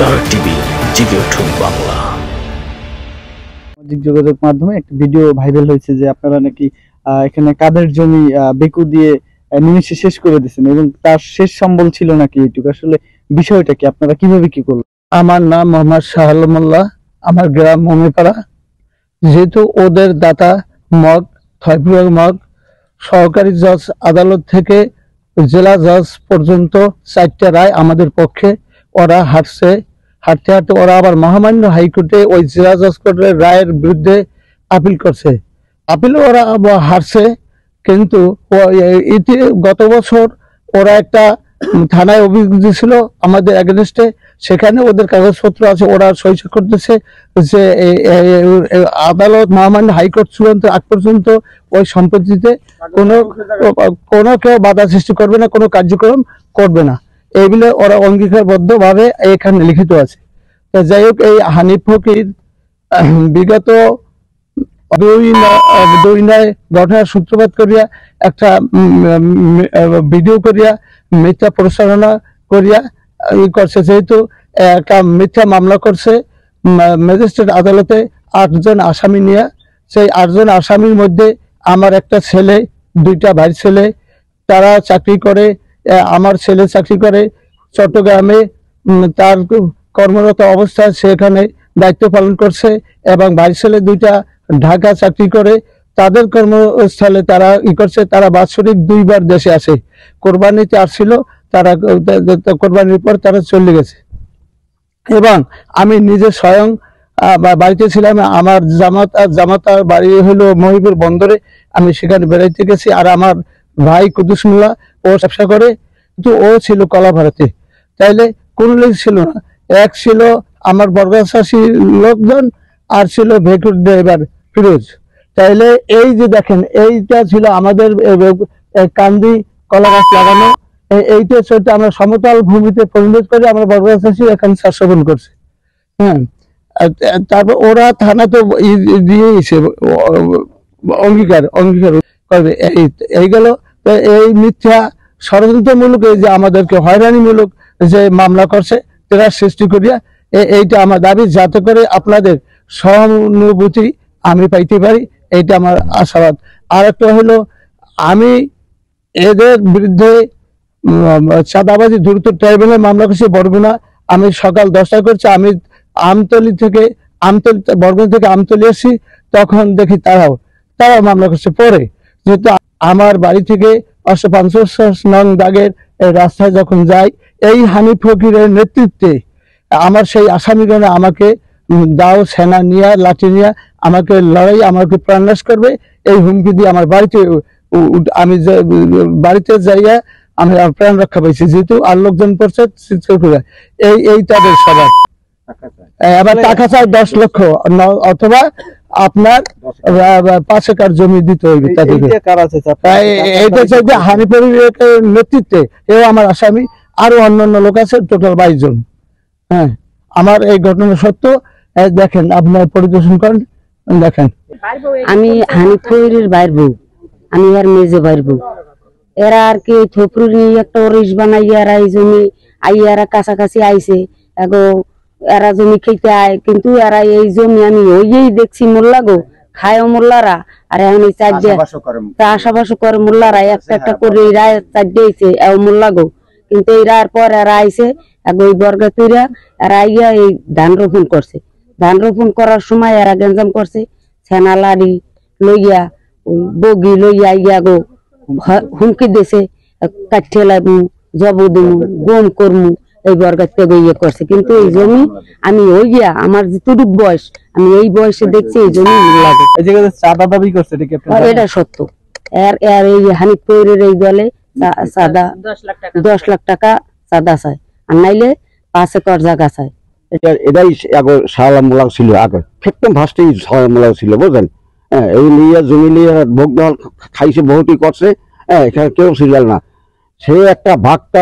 Star TV, জেগে উঠুন বাংলা। সামাজিক যোগাযোগ মাধ্যমে একটা ভিডিও ভাইরাল হয়েছে যে আপনারা নাকি এখানে কাদের জমি বেকু দিয়ে নিমিষে শেষ করে দিয়েছেন এবং তার শেষ সম্বল ছিল নাকি এইটুকু। আসলে বিষয়টা কি, আপনারা কিভাবে কি করলেন? আমার নাম মোহাম্মদ শাহাল মোল্লা, আমার গ্রাম মমিপাড়া। যেহেতু ওদের দাতা মগ থয়পুর মগ সহকারী জজ আদালত থেকে জেলা জজ পর্যন্ত 4টা রায় আমাদের পক্ষে, ওরা হাঁটতে হাঁটতে ওরা আবার মহামান্য হাইকোর্টে ওই জেলা জজ কোর্টের রায়ের বিরুদ্ধে আপিল করছে। আপিল ওরা হারছে, কিন্তু গত বছর ওরা একটা থানায় অভিযোগ দিয়েছিল আমাদের এগেনস্টে। সেখানে ওদের কাগজপত্র আছে, ওরা সই করতেছে যে আদালত মহামান্য হাইকোর্ট চূড়ান্ত আগ পর্যন্ত ওই সম্পত্তিতে কোনো কেউ বাধা সৃষ্টি করবে না, কোনো কার্যক্রম করবে না, এইগুলো ওরা অঙ্গীকারবদ্ধ ভাবে এখানে লিখিত আছে। তো যাই হোক, এই হানিফ ফকির বিগত 2 ঘটনার সূত্রপাত করিয়া একটা ভিডিও করিয়া মিথ্যা প্রচারণা করিয়া করছে। যেহেতু একটা মিথ্যা মামলা করছে ম্যাজিস্ট্রেট আদালতে 8 জন আসামি নিয়ে, সেই 8 জন আসামির মধ্যে আমার একটা ছেলে, 2টা ভাই ছেলে, তারা চাকরি করে। আমার ছেলে চাকরি করে চট্টগ্রামে, তার কর্মরত অবস্থায় সেখানে দায়িত্ব পালন করছে, এবং ভাই ছেলে 2টা ঢাকা চাকরি করে, তাদের কর্মস্থলে তারা করছে। তারা বাৎসরিক 2বার দেশে আসে, কোরবানিতে আসছিল, তারা কোরবানির পর তারা চলে গেছে। এবং আমি নিজে স্বয়ং বাড়িতে ছিলাম, আমার জামাতার বাড়ি হলো মহিপুর বন্দরে, আমি সেখানে বেড়াইতে গেছি। আর আমার ভাই কুদ্দুস মোল্লা, ও ব্যবসা করে, কিন্তু ও ছিল কলাপাড়াতে। তাইলে কোনো লোক ছিল না, এক ছিল আমার বর্গাশাসী লোকজন, আর ছিল ভেহিকুল ড্রাইভার ফিরোজ। তাইলে এই যে দেখেন, এইটা ছিল আমাদের কান্দি কলা গাছ লাগানো, এইটা চলতে আমরা সমতল ভূমিতে পরিণত করে আমরা বর্গাশাসী এখানে চাষাবন করছি। হ্যাঁ, তারপর ওরা থানা তো দিয়েছে অঙ্গীকার করবে, এই গেল। এই মিথ্যা ষড়যন্ত্রমূলক, এই যে আমাদেরকে হয়রানিমূলক যে মামলা করছে তারা সৃষ্টি করিয়া, এইটা আমার দাবি, যাতে করে আপনাদের সহানুভূতি আমি পাইতে পারি, এইটা আমার আশাবাদ। আর একটা হলো, আমি এদের বিরুদ্ধে চাঁদাবাজি দ্রুত ট্রাইব্যুনালে মামলা করছি বরগুনা। আমি সকাল 10টায় করছি, আমি বরগুনা থেকে আমতলি আসি, তখন দেখি তারাও মামলা করছে। পরে যেহেতু আমার বাড়ি থেকে 550 নং দাগের রাস্তায় যখন যাই, এই হানিফ ফকিরের নেতৃত্বে আমার সেই আসামিগণে আমাকে দাও সেনা নিয়ে, লাঠি নিয়ে আমাকে লড়াই, আমাকে প্রাণনাশ করবে, এই হুমকি দিয়ে আমার আমি বাড়িতে যাইয়া আমি প্রাণ রক্ষা পাইছি। যেহেতু আর লোকজন পড়ছে, এই তাদের স্বভাব। আবার টাকা চাই 10 লক্ষ, অথবা আপনার 5 একর জমি দিতে হইবে তাদেরকে। এইটা চাইতে হানিফের নেতৃত্বে এও আমার আসামি, আরো অন্যান্য লোক আছে, টোটাল 22 জন। হ্যাঁ, আমার এই ঘটনা সত্য, দেখেন, আপনার পরিদর্শন করেন, দেখেন। আমি হানিফ ফকিরের বাইর বউ, আমি আর মেজে বাইর বউ। এরা আর কি থপুর নিয়ে একটা ওরিস বানাইয়া এরা এই জমি আইয়ারা কাছাকাছি আইছে, এরা জমি খেতে আয়, কিন্তু এরা এই জমি আমি ওই দেখছি মোল্লা গো খায় মোল্লারা। আর এখন এই চাষাবাস করে মোল্লারা, একটা করে রায় 4 আইছে মোল্লা গো। কিন্তু এই রায়ের পর এরা আইছে ওই বর্গা তৈরা, এরা আইয়া এই ধান রোপণ করছে। ধান রোপণ করার সময় এরা গেঞ্জাম করছে, সেনা লাড়ি লইয়া, বগি লইয়া ইয়া গো হুমকি দিছে, কাঠিয়ে লাগবো, জব দেবো, গম করমু, এই বর্গাতে ইয়ে করছে। কিন্তু এই জমি আমি আমার যেটুকু বয়স, আমি এই বয়সে দেখছি এই জমি লাগে। চাঁদা দাবি করছে, এটা সত্য। এই হানিফ ফকিরের এই দলে চাঁদা 10 লাখ টাকা চাঁদা চায়, আর নাইলে 5 একর জায়গা চায়। এটাই আগে শাহালাম মোল্লা ছিল, আগে একদম ফার্স্টেই শাহালাম মোল্লা ছিল, বুঝলেন। হ্যাঁ, এই নিয়ে জমি নিয়ে ভোগ দল খাইছে, বহুতই করছে। হ্যাঁ, এখানে কেউ সিরিয়াল না। সে একটা ভাগটা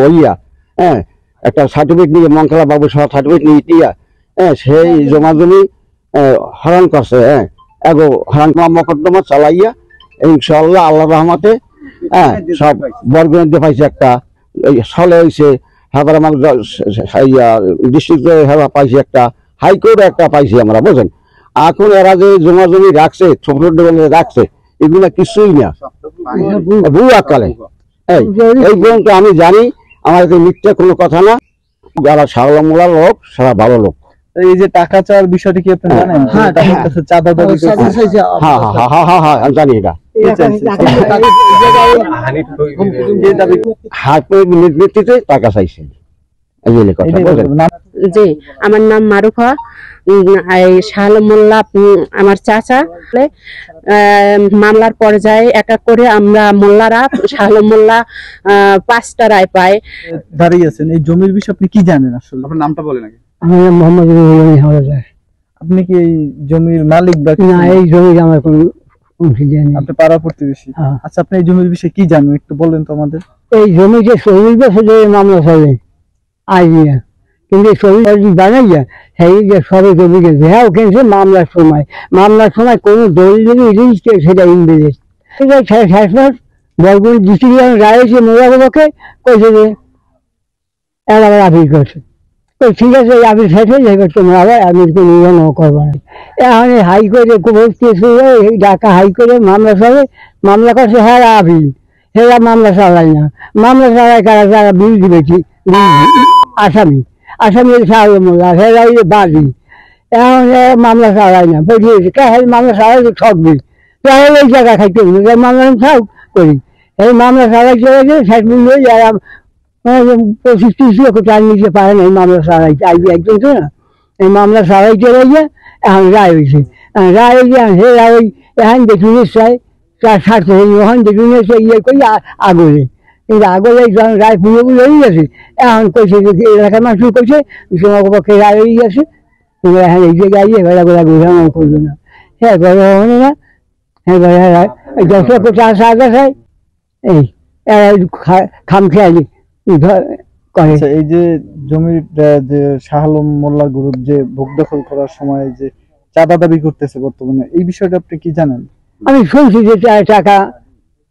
ওইয়া, হ্যাঁ, একটা সার্টিফিকেট নিয়ে মঙ্কলা বাবু সহ সার্টিফিকেট নিয়ে দিয়া, হ্যাঁ, সেই জমা জমি হরণ করছে। হ্যাঁ, হরণ মকদ্দমা চালাইয়া ইনশাআল্লাহ আল্লাহ রহমতে, হ্যাঁ, সব বরগুনাতে পাইছে। একটা সলে হয়েছে, হ্যাঁ আমার ডিস্ট্রিক্ট পাইছি একটা, হাইকোর্টে একটা পাইছি আমরা, বুঝলেন। এখন এরা যে জমা জমি রাখছে, ছোট রাখছে, এগুলা কিছুই না, ভুল আকালে। এই পর্যন্ত আমি জানি, আমার মিথ্যা কোনো কথা না। যারা শাহলা মোলার লোক, সারা ভালো লোক। এই যে টাকা চাওয়ার বিষয়টি কি আপনি জানেন? চাঁদা দাবি করছে। হ্যাঁ হ্যাঁ হ্যাঁ হ্যাঁ হ্যাঁ আমি জানি এটা। নেতৃত্বে টাকা চাইছে, জি। আমার নাম মারুফা, শাহ মোল্লা আমার চাচা। মামলার পর্যায়ে এক এক করে আমরা মোল্লারা, শাহ মোল্লা 5টা রায় পায়। দাঁড়িয়ে আছেন, এই জমির বিষয়ে আপনি কি জানেন আসলে? আপনার নামটা বলেন আগে। আমি মোহাম্মদ হাওলাদার। আপনি কি এই জমির মালিক বা? না, এই জমি আমার কোনো অংশীদার নেই। আপনি পাড়া প্রতিবেশী? আচ্ছা, আপনি এই জমির বিষয়ে কি জানেন একটু বলেন তো আমাদের। এই জমি যে 40 বছর ধরে মামলা চলে আইয়া, কিন্তু ছবি বানাইয়া সেই যে সবে জমি গেছে, হ্যাঁ কিনছে মামলার সময় কোনো দলিল রেজিস্ট্রি সেটা ইনভেস্ট সেটা শেষ মাস বরগুন ডিস্ট্রিক্ট রায় হয়েছে মোবাকে কইছে যে আবার আপিল করছে। তো ঠিক আছে, আপিল শেষ হয়ে যাবে, তোমরা আবার আপিল করে নিয়ে করবো না। এখন হাইকোর্টে ঢাকা হাইকোর্টে মামলা চলে, মামলা করছে হ্যাঁ আপিল, সেটা মামলা চালাই না। মামলা চালাই কারা যারা বিল দিবে কি আসামি শাহ মোল্লা, সেটা বাদী। এখন মামলা চালাই না, বুঝিয়েছে কে মামলা চালাই ঠকবি, তাহলে এই জায়গা খাইতে হবে, মামলা ছাড় করি। এই মামলা চালাই চলে গেছে, শেষ মিলে 25-30 লক্ষ টাকা নিতে পারে না। এই মামলা চালাইছে আইবি একজন তো না, এই মামলা চালাই চলে গিয়ে এখন রায় হয়েছে। রায় হয়েছে সে ওই এখন দেখুন চাই তার স্বার্থ ওখান দেখুন ইয়ে করি আগরে, কিন্তু আগরে রায় পুরোপুরি হয়ে গেছে। এখন কইছে যে এলাকার মানুষ কইছে তোমার পক্ষে রায় হয়ে গেছে, তোমরা এখন এই জায়গায় গিয়ে ঘোরা ঘোরা ঘোরানো করবে না। হ্যাঁ ঘরে হলো না, হ্যাঁ ঘরে 10 লক্ষ টাকা সাহায্য চাই, এই খাম খেয়ালি করে। এই যে জমির যে শাহ আলম মোল্লা গ্রুপ যে ভোগ দখল করার সময় যে চাঁদা দাবি করতেছে বর্তমানে, এই বিষয়টা আপনি কি জানেন? আমি শুনছি যে টাকা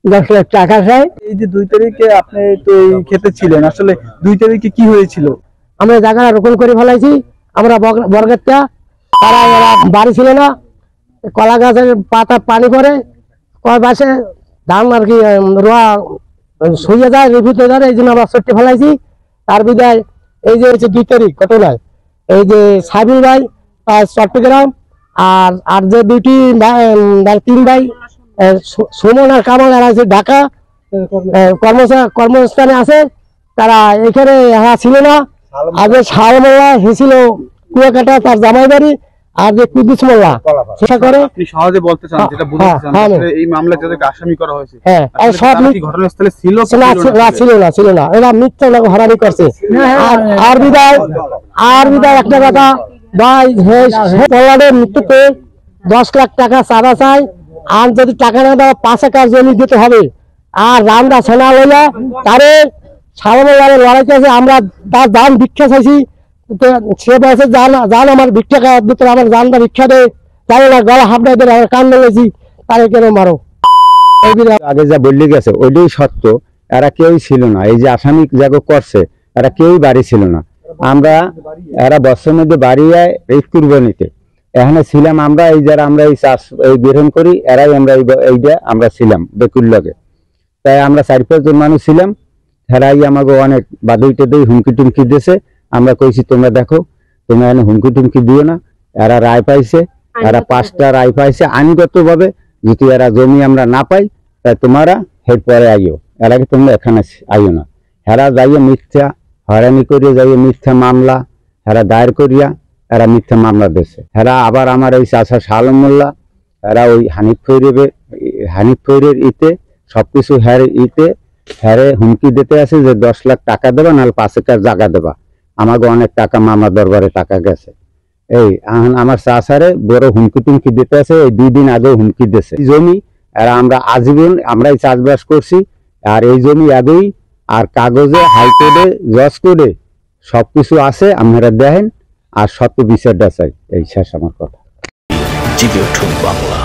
10 লাখ টাকা চাই। এই যে 2 তারিখে আপনি তো এই ক্ষেতে ছিলেন, আসলে 2 তারিখে কি হয়েছিল? আমরা জায়গা রোপণ করে ফেলাইছি, আমরা বরগাতটা, তারা বাড়ি ছিল না, কলা গাছের পাতা পানি পরে কয় বাসে ধান আর কি রোয়া শুয়ে যায়, রিভিউতে যায়, এই জন্য আমরা ছুটে ফেলাইছি। তার বিদায় এই যে 2 তারিখ ঘটনায় এই যে সাবিল ভাই চট্টগ্রাম আর যে 3 ভাই সুমন আর কামাল এরা আছে ঢাকা কর্মস্থানে আছে, তারা এখানে ছিল না। আর যে শাহ মোল্লা ছিল কুয়াকাটা, তার জামাই বাড়ি, আর যে কুদ্দুস মোল্লা সেটা করে। আপনি সহজে বলতে চান যেটা বলতে চান এই মামলায় যাদেরকে আসামি করা হয়েছে, হ্যাঁ আর সব ঘটনাস্থলে ছিল না, এরা মিথ্যা হরানি করছে। আর বিদায় একটা কথা ভাই, মোল্লাদের মৃত্যুতে 10 লাখ টাকা চাঁদা চাই, আর যদি টাকা না দেওয়া 5 একর জমি দিতে হবে। আর রামদা সেনা লইয়া তারে সারা লড়াইতে আছে, আমরা তার দান ভিক্ষা চাইছি, সে বলছে জান আমার ভিক্ষা দিতে, আমার জানটা ভিক্ষা দেয়, জানি না গলা হাফড়াই দেয়, আমরা কান মেলেছি, তারে কেন মারো। আগে যা বললে গেছে ওইটাই সত্য, এরা কেউই ছিল না, এই যে আসামি যাকে করছে এরা কেউই বাড়ি ছিল না। আমরা এরা বছরের মধ্যে বাড়ি যায় এই কুরবানিতে, এখানে ছিলাম আমরা, এই যারা আমরা এই চাষ এই গ্রহণ করি এরাই আমরা এইটা আমরা ছিলাম বেকুর লগে। তাই আমরা 4-5 জন মানুষ ছিলাম, হেরাই আমাকে অনেক বাদুই টেদুই হুমকি টুমকি দিয়েছে। আমরা কইছি তোমরা দেখো, তোমরা এখানে হুমকি টুমকি দিও না। এরা রায় পাইছে, এরা 5টা রায় পাইছে আইনগত ভাবে, যদি এরা জমি আমরা না পাই তাই তোমরা এরপরে আইও, এর আগে তোমরা এখানে আইও না। হেরা যাইয়ে মিথ্যা হয়রানি করিয়া যাইয়ে মিথ্যা মামলা হেরা দায়ের করিয়া এরা মিথ্যা মামলা দিয়েছে। হেরা আবার আমার এই চাচা শাহ আলম মোল্লা, এরা ওই হানিফ ফৈরের ইতে সবকিছু হ্যারে হুমকি দিতে আছে যে 10 লাখ টাকা দেবা, নাহলে 5 একর জায়গা দেবা। আমাকে অনেক টাকা মামলা দরবারে টাকা গেছে। এই আমার চাচারে বড় হুমকি টুমকি দিতে আছে, এই 2 দিন আগে হুমকি দিয়েছে। জমি এরা আমরা আজীবন আমরাই চাষবাস করছি, আর এই জমি আগেই আর কাগজে হাইকোর্টে জজ কোর্টে সবকিছু আছে, আপনারা দেখেন আর সত্য বিচারটা চাই। এই শেষ আমার কথা। জেগে উঠুন বাংলা।